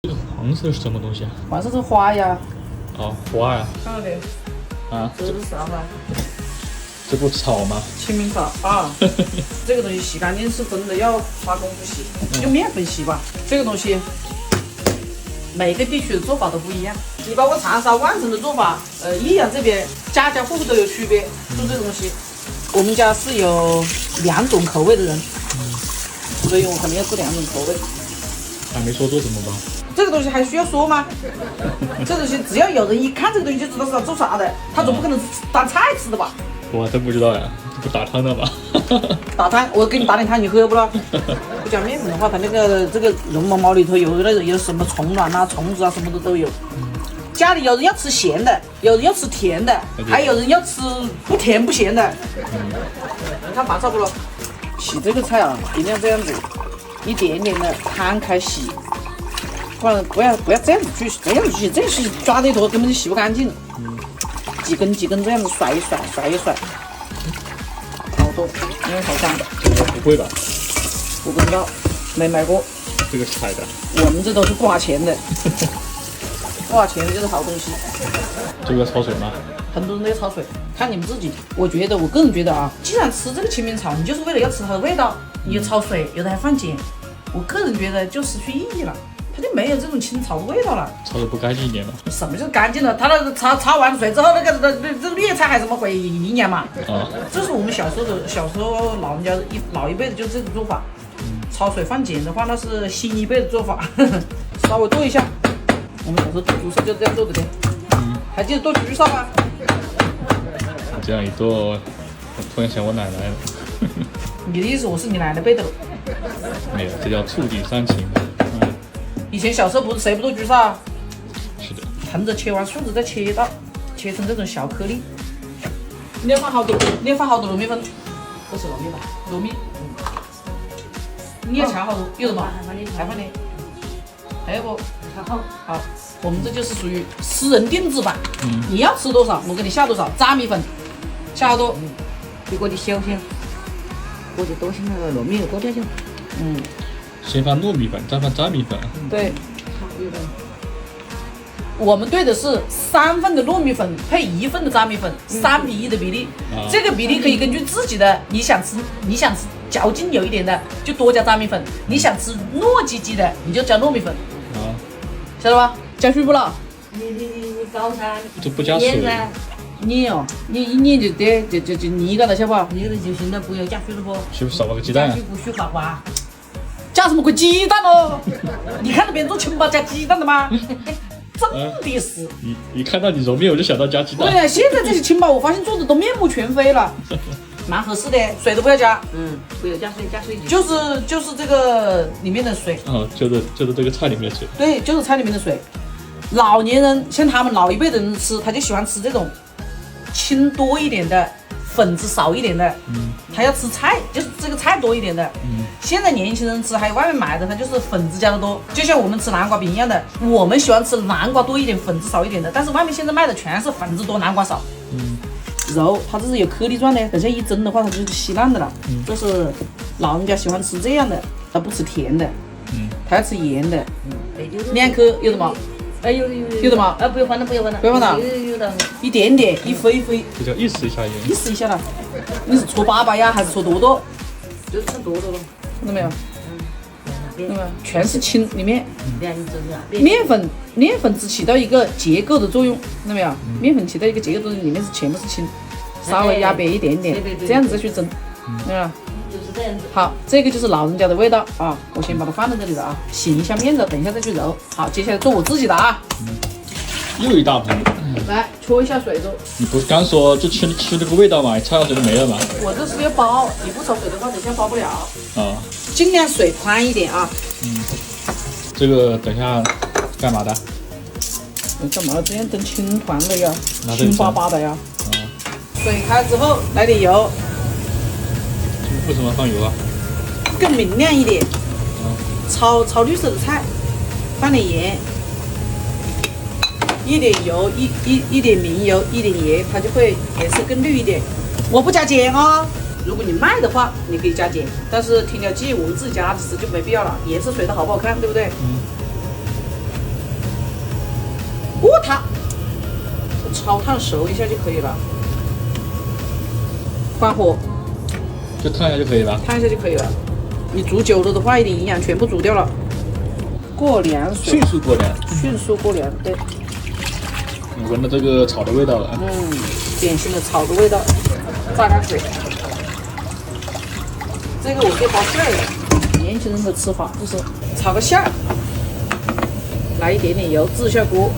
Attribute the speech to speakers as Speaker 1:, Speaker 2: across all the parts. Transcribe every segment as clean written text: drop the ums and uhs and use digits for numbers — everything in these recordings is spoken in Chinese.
Speaker 1: 这个黄色是什么东西啊？
Speaker 2: 黄色是花呀。
Speaker 1: 哦，花呀。
Speaker 2: 看到没？
Speaker 1: 啊，
Speaker 2: 这是啥嘛？
Speaker 1: 这不炒吗？
Speaker 2: 清明草啊。这个东西洗干净是真的要花功夫洗，用面粉洗吧。这个东西每个地区的做法都不一样。你把我长沙万城的做法，益阳这边家家户户都有区别。做这个东西，我们家是有2种口味的人，所以我肯定要做2种口味。
Speaker 1: 还没说做怎么办？
Speaker 2: 这个东西还需要说吗？这东西只要有人一看这个东西就知道是他做啥的，他总不可能当菜吃的吧？
Speaker 1: 我还真不知道呀，这不打汤的吗？
Speaker 2: 打汤，我给你打点汤，你喝不了？不加面粉的话，它这个绒毛毛里头有什么虫卵啊、虫子啊，什么的都有。家里有人要吃咸的，有人要吃甜的，还有人要吃不甜不咸的。你看麻差不多。洗这个菜啊，一定要这样子，一点点的摊开洗，不然不要这样子去洗，这样洗抓的一坨根本就洗不干净。几根这样子甩一甩，好多，因为好脏。
Speaker 1: 不会吧？
Speaker 2: 我不知道，没买过。
Speaker 1: 这个是彩的。
Speaker 2: 我们这都是花钱的，花钱的就是好东西。
Speaker 1: 这个要焯水吗？
Speaker 2: 很多人都要焯水，看你们自己。我个人觉得啊，既然吃这个清明草，你就是为了要吃它的味道，你就焯水，有的还放碱。我个人觉得就失去意义了。它就没有这种清炒的味道了，
Speaker 1: 焯的不干净一点了。
Speaker 2: 什么就是干净了？它那个焯完水之后，这粤菜还怎么会营养嘛？
Speaker 1: 啊，
Speaker 2: 这是我们小时候老人家老一辈的就是这种做法。焯水放碱的话，那是新一辈的做法。稍微剁一下，我们小时候剁猪手就是这样做的的。还记得剁猪手吗？
Speaker 1: 你这样一剁，我突然想我奶奶了。
Speaker 2: 你的意思我是你奶奶辈的了？
Speaker 1: 没有，这叫触景伤情。
Speaker 2: 以前小时候不是谁不剁猪手啊？
Speaker 1: 是的。
Speaker 2: 横着切完，竖着再切成这种小颗粒。你要放好多糯米粉，不是糯米吧？糯米。你要掐好多，有的嘛？还放点。还有不？好，我们这就是属于私人定制版。你要吃多少，我给你下多少。炸米粉，下好多。
Speaker 3: 如果你小小，我就多些那个糯米多点就。
Speaker 1: 先放糯米粉，再放炸米粉。
Speaker 2: 对。我们兑的是3份的糯米粉配1份的炸米粉，3比1的比例。这个比例可以根据自己的，你想吃嚼劲有一点的，就多加炸米粉；你想吃糯叽叽的，你就加糯米粉。晓得吧？加水不了？
Speaker 3: 你搞噻？
Speaker 1: 这不加水。
Speaker 2: 你就得就腻个了，晓得不？
Speaker 3: 你这就行了，不要加水了不？
Speaker 1: 是不是少了个鸡蛋啊
Speaker 3: 加水？不许滑滑。
Speaker 2: 加什么鬼鸡蛋哦？你看到别人做清吧加鸡蛋的吗？真的是。
Speaker 1: 一看到你揉面，我就想到加鸡蛋。
Speaker 2: 对呀，现在这些清吧，我发现做的都面目全非了，蛮合适的，水都不要加。
Speaker 3: 不要加水，加水
Speaker 2: 就是这个里面的水。
Speaker 1: 就是这个菜里面的水。
Speaker 2: 对，就是菜里面的水。老年人像他们老一辈的人吃，他就喜欢吃这种清多一点的，粉子少一点的。他要吃菜，就是这个菜多一点的。现在年轻人吃，还有外面买的，它就是粉子加的多，就像我们吃南瓜饼一样的。我们喜欢吃南瓜多一点，粉子少一点的，但是外面现在卖的全是粉子多，南瓜少。肉它这是有颗粒状的，等下一蒸的话，它就是稀烂的了。这是老人家喜欢吃这样的，他不吃甜的，他要吃盐的。2颗有的吗？有的吗？
Speaker 3: 不要放了，不要放了。有的。
Speaker 2: 一点点，一飞。
Speaker 1: 这叫意思一下盐。
Speaker 2: 意思一下了。你是搓粑粑呀，还是搓多多？
Speaker 3: 就吃多多了。
Speaker 2: 看到没有？看到没有？全是清里面。面粉只起到一个结构的作用，看到没有？面粉起到一个结构作用，里面是全部是清，稍微压扁一点点，这样子去蒸，看到没有？
Speaker 3: 就是这样子。
Speaker 2: 好，这个就是老人家的味道啊！我先把它放在这里了啊，醒一下面子，等一下再去揉。好，接下来做我自己的啊。
Speaker 1: 又一大盆。
Speaker 2: 来搓一下水粥。
Speaker 1: 你不是刚说就吃那个味道嘛？焯好水就没了嘛？
Speaker 2: 我这是要煲，你不焯水的话，等一下煲不了。尽量水宽一点啊。
Speaker 1: 这个等下干嘛的？
Speaker 2: 干嘛这样蒸青团的呀？
Speaker 1: 拿这里
Speaker 2: 青巴巴的呀。水开之后来点油。
Speaker 1: 为什么放油啊？
Speaker 2: 更明亮一点。炒绿色的菜，放点盐，一点油，一点明油，一点盐，它就会颜色更绿一点。我不加碱哦。如果你卖的话，你可以加碱，但是添加剂我们自己家的吃就没必要了。颜色水的好不好看，对不对？它，炒烫熟一下就可以了。关火，
Speaker 1: 就烫一下就可以了。
Speaker 2: 烫一下就可以了。你煮久了的话，一点营养全部煮掉了。过凉水，
Speaker 1: 迅速过凉，
Speaker 2: 迅速过凉，对，
Speaker 1: 闻到这个炒的味道了。
Speaker 2: 典型的炒的味道。炸干水，这个我可以包馅儿的。年轻人的吃法就是炒个馅儿，来一点点油，滋一下锅。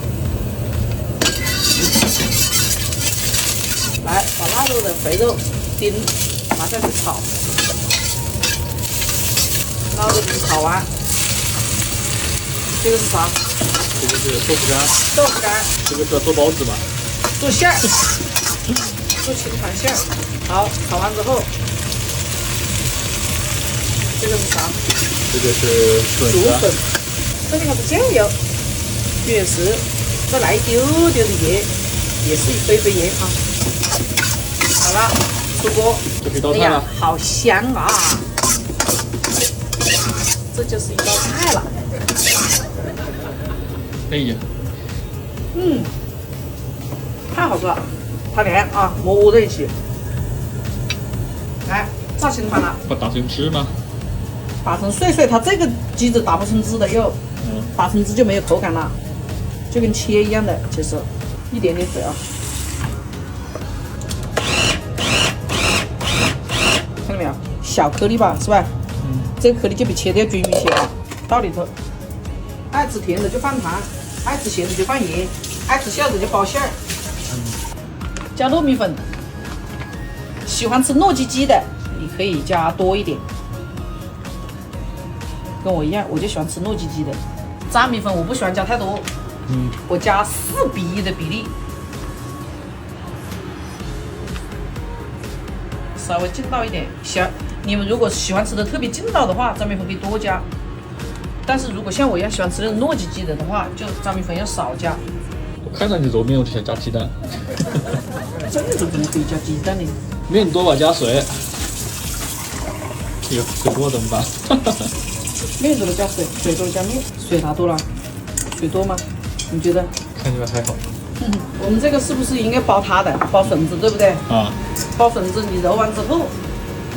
Speaker 2: 来，把腊肉的肥肉丁拿下去炒，腊肉丁炒完，这个是啥？
Speaker 1: 这个是豆腐干，
Speaker 2: 豆腐干，
Speaker 1: 这个是要做包子嘛？
Speaker 2: 做馅儿，做青团馅儿。好，炒完之后，这个是啥？
Speaker 1: 这个是笋
Speaker 2: 竹
Speaker 1: 子，
Speaker 2: 笋，这里还是酱油、月食，再来一丢丢的盐，也是一杯杯盐啊。好了，出锅。
Speaker 1: 就可以倒
Speaker 2: 哎呀
Speaker 1: 菜了。，
Speaker 2: 好香啊！这就是一道菜了。
Speaker 1: 哎呀，
Speaker 2: 太好吃了，它凉啊，摸在一起。来，炸青团了，
Speaker 1: 把打成汁吗？
Speaker 2: 打成碎碎，它这个机子打不成汁的哟，打成汁就没有口感了，就跟切一样的。其实，一点点水啊，看到没有？小颗粒吧，是吧？这个颗粒就比切的要均匀些啊。倒里头，爱吃甜的就放糖，爱吃咸的就放盐，爱吃馅的就包馅儿。加糯米粉，喜欢吃糯叽叽的，你可以加多一点。跟我一样，我就喜欢吃糯叽叽的。炸米粉我不喜欢加太多，我加4:1的比例，稍微劲道一点。你们如果喜欢吃的特别劲道的话，炸米粉可以多加。但是如果像我一样喜欢吃那种糯叽叽的话，就炸米粉要少加。
Speaker 1: 我看到你揉面我就想加鸡蛋，
Speaker 2: 这个怎么可以加鸡蛋呢？
Speaker 1: 面多吧加水。有水多怎么办？
Speaker 2: 面多了加水，水多了加面，水拿多了，水多吗？你觉得？
Speaker 1: 看起来还好。
Speaker 2: 我们这个是不是应该包它的？包笋子对不对？
Speaker 1: 啊，
Speaker 2: 包笋子你揉完之后，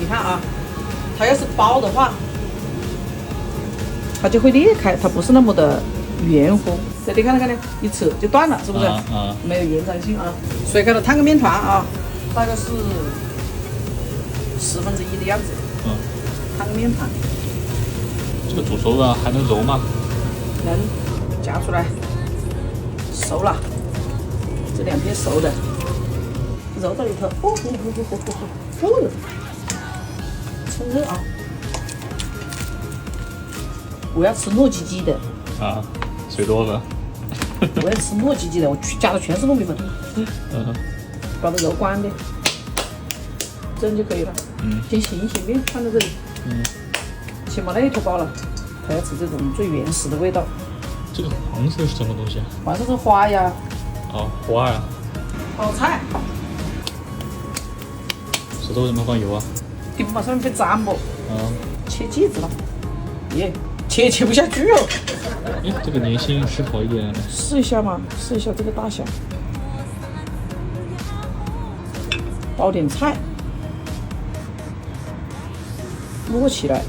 Speaker 2: 你看啊，它要是包的话，它就会裂开，它不是那么的圆乎。这里看看一扯就断了，是不是？没有延展性啊。水开了，摊个面团啊，大概是1/10的样子。摊个面团。
Speaker 1: 这个煮熟了还能揉吗？
Speaker 2: 能夹出来，熟了，这2片熟的，揉到里头，趁热啊！我要吃糯叽叽的，
Speaker 1: 啊，水多了。
Speaker 2: 我要吃糯叽叽的，我加的全是糯米粉，把它揉光的，这样就可以了。先醒一醒面，放在这里。先把那一坨包了，它要吃这种最原始的味道。
Speaker 1: 这个黄色是什么东西啊？
Speaker 2: 黄色是花呀，
Speaker 1: 哦，花呀。
Speaker 2: 包菜，
Speaker 1: 石头为什么放油啊？
Speaker 2: 顶把上面被粘不？
Speaker 1: 啊，
Speaker 2: 切戒指了，耶，切不下去哦。
Speaker 1: 哎，这个粘性是好一点。
Speaker 2: 试一下嘛，试一下这个大小。包点菜，摸起来，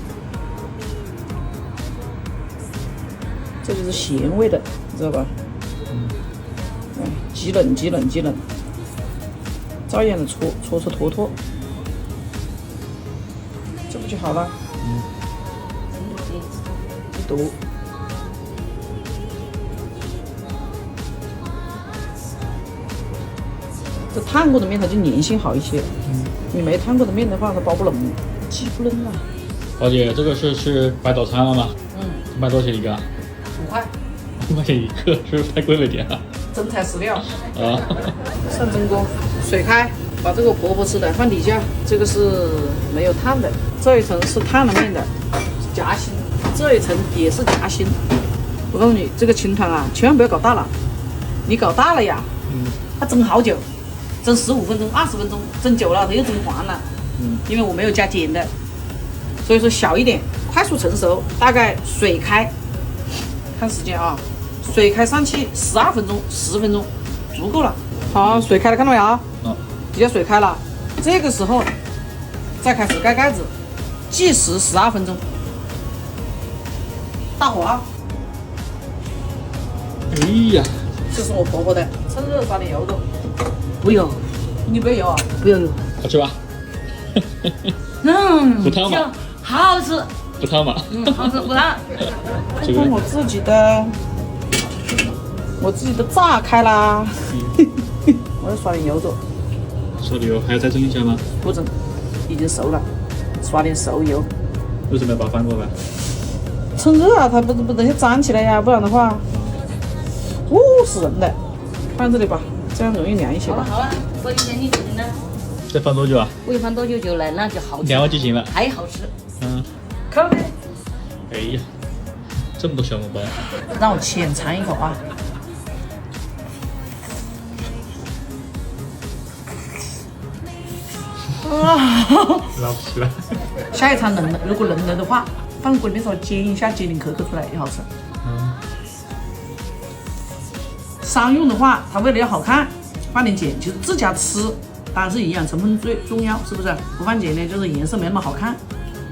Speaker 2: 这就是咸味的，你知道吧？极冷，照样的搓坨坨，这不就好了？一堵。这烫过的面它就粘性好一些，你没烫过的面的话它包不拢，挤不拢啊。
Speaker 1: 老姐，这个是吃白早餐了吗？卖多少钱一个啊
Speaker 2: 5块，
Speaker 1: 5块钱一个，是不是太贵了点啊？
Speaker 2: 真材实料。
Speaker 1: 啊，
Speaker 2: 上蒸锅，水开，把这个婆婆吃的放底下，这个是没有烫的，这一层是烫了面的，是夹心，这一层也是夹心。我告诉你，这个青团啊，千万不要搞大了，你搞大了呀，它蒸好久，蒸15分钟、20分钟，蒸久了它又蒸黄了。因为我没有加碱的，所以说小一点，快速成熟，大概水开，看时间啊，水开上去12分钟、10分钟，足够了。好，水开了，看到没有？
Speaker 1: 哦，
Speaker 2: 底下水开了，这个时候再开始盖盖子，计时12分钟，大火啊！
Speaker 1: 哎呀，
Speaker 2: 这是我婆婆的，趁热撒点油走。
Speaker 3: 不要，
Speaker 2: 你不要油啊？
Speaker 3: 不要油。
Speaker 1: 好吃吧？不烫吗？
Speaker 3: 好吃，
Speaker 1: 不烫吗？
Speaker 3: 好吃不烫。
Speaker 1: 这个
Speaker 2: 我自己的炸开啦，我要刷点油走，
Speaker 1: 说的油还要再蒸一下吗？
Speaker 2: 不蒸，已经熟了，刷点熟油。
Speaker 1: 为什么要把它翻过来？
Speaker 2: 趁热啊，它不等下粘起来呀，不然的话，是人的。放这里吧，这样容易凉一些吧。
Speaker 3: 好了好了，我今天你决定了，
Speaker 1: 再放多久啊？
Speaker 3: 煨放多久就来，那就好吃，
Speaker 1: 凉完就行了。
Speaker 3: 还好吃。
Speaker 1: 嗯，
Speaker 2: 看没？
Speaker 1: 哎呀，这么多小笼包，
Speaker 2: 让我浅尝一口啊！
Speaker 1: 拉不起来。
Speaker 2: 下一场冷了，如果冷了的话，放锅里面稍微煎一下，煎点壳壳出来也好吃。
Speaker 1: 嗯，
Speaker 2: 商用的话，它为了要好看，放点碱，其实自家吃当然是营养成分最重要，是不是？不放碱呢，就是颜色没那么好看，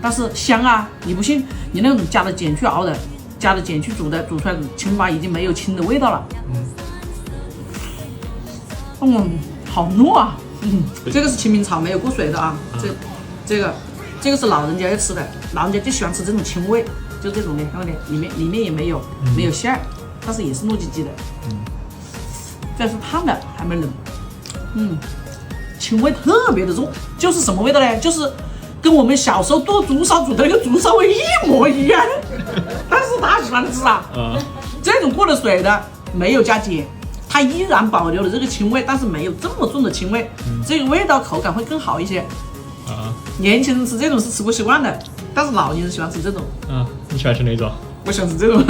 Speaker 2: 但是香啊！你不信，你那种加了碱去熬的，加了碱去煮的，煮出来的糍粑已经没有青的味道了。好糯啊！这个是清明炒没有过水的啊，这个是老人家要吃的，老人家就喜欢吃这种清味，就这种的，看到没？里面也没有馅儿，但是也是糯叽叽的。这是烫的，还没冷。清味特别的重，就是什么味道呢？就是跟我们小时候剁竹烧煮的那个竹烧味一模一样。但是他喜欢吃啊，这种过了水的，没有加碱。它依然保留了这个清味，但是没有这么重的清味，这个味道口感会更好一些。年轻人吃这种是吃不习惯的，但是老年人喜欢吃这种。
Speaker 1: 你喜欢吃哪种？
Speaker 2: 我喜欢吃这种。